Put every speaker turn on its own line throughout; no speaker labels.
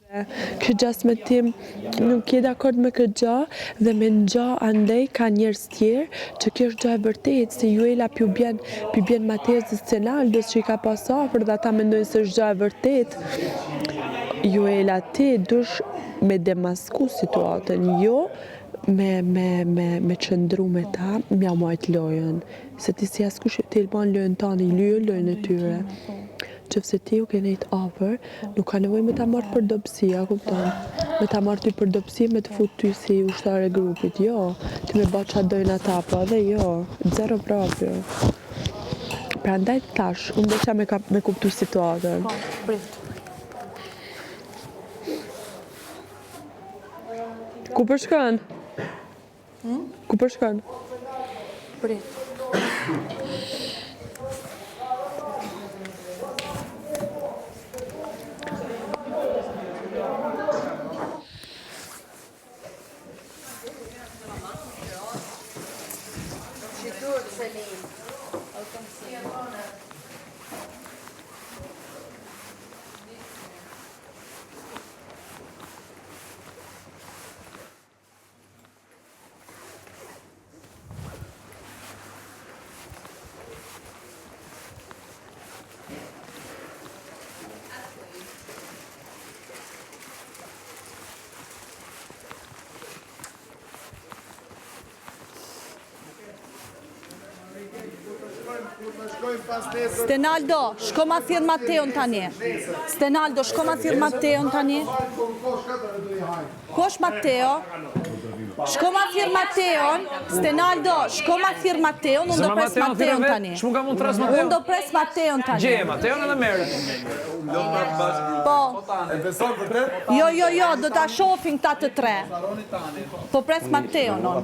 Ky gjasmetim nuk je dakord me këtë gjë dhe me ngja andej ka njerëz tjerë që kjo është gjë e vërtetë se Juela pi bjen Matezës Cenaldos që i ka pas afër dhe ata mendojnë se është gjë e vërtetë. Juela ti dush me demasku situatën, jo me qëndru me ta, mja majt lojën. Se ti si askush ti ilman lojën tani, i lyë lojën e tyre. Qëfëse ti u kene të afër, nuk ka nevoj me ta marrë për dopsi, a kupton? Me ta marrë ty për dopsi, me të fut ty si ushtare grupit, jo. Ti me ba qa dojnë ata, po edhe jo. Zero proprio. Pra ndaj tash, unë desha me kuptu situatën.
Po, prit.
Ku përshkën? Ku përshkën?
Prit. Stenaldo, shko ma thirr Mateon tani. Stenaldo, shko ma thirr Mateon tani. Kosh Mateo? Shko ma thirr Mateon. Stenaldo, shko ma thirr Mateon, unë do pres Mateon tani. Unë do pres Mateon tani.
Gje, Mateon edhe merë.
Po.
E beson vërtet?
Jo, do ta shohin këta të tre. Po pres Mateon, unë.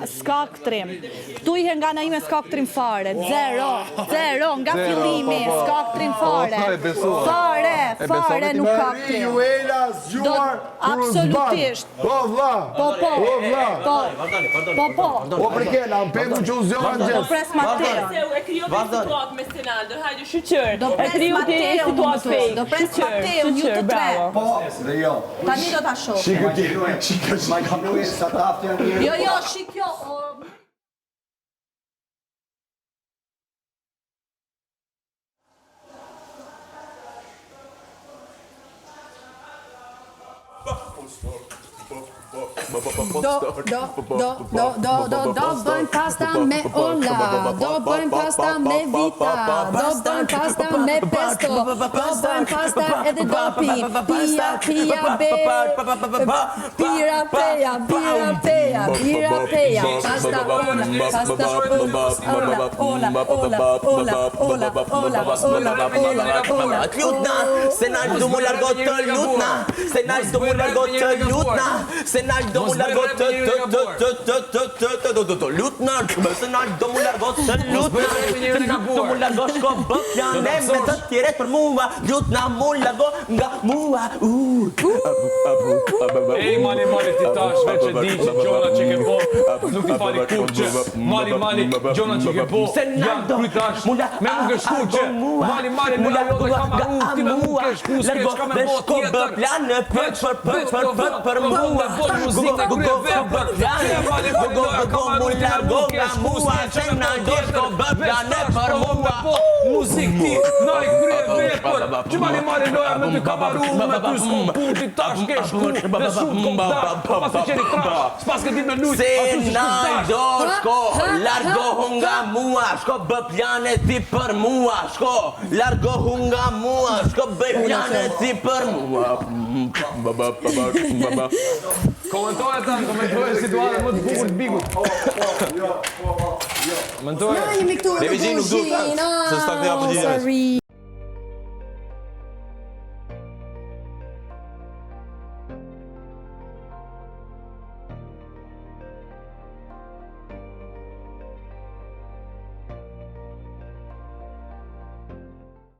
Ska këtrim. Këtu ihe nga na ime ska këtrim fare. Zero, nga fillimi. Ska këtrim fare. Fare nuk ka këtrim.
Juela zgjuar
Absolutisht.
Po vlla.
Po.
O përkela, më pegu që u zjohan
Do
gjithë.
pres Mateo.
E kryove situatë me Stenaldo, hajde shqyqër.
Do pres Mateo. Do pres Mateo, ju të tre.
Po, dhe jo.
Tani do ta shoh.
Ma kam luaj sa ta aftën mirë.
Jo, shikjo.
Do bëjmë pasta me olla, do bëjmë pasta me vita, do bëjmë pasta me pesto, do bëjmë pasta edhe dopi, pia be, pira peja, pasta olla.
Ljutna, Stenaldo mu largo të ljutna, Stenaldo mu largo të ljutna, Stenaldo mu largo të ljutna, Stenaldo mu largo të ljutna, Stenaldo mu largo shko bëpjane me të tjeret për mua, ljutna mu largo nga mua.
Ej, mali, ti tash veç e di që gjona që ke po, nuk i fali kur që mali, gjona që ke po, janë kujtash, me nuk e shku që mali, në ajo dhe kamaru, ti me nuk e shku, s'ke qka me po tjetër, për mua, muzika kërë vepër, që mali, në ajo kamaru, ti me nuk e shku, s'ke qka me po tjetër, për mua, muzik ti, në ajo kërë vepër, që mali, në ajo me ty kamaru, me ty s'kom puti, tash ke shku, dhe su t'kom da, pas të qeni trash, s'pas ke dit me lujt,
Stenaldo, shko, largohu nga mua, shko bë plane ti për mua, shko, largohu nga mua, shko bëj plane ti për mua.
Komentoje situatën më të bukur të bigut.
Na jemi këtu në kuzhinë, sorry.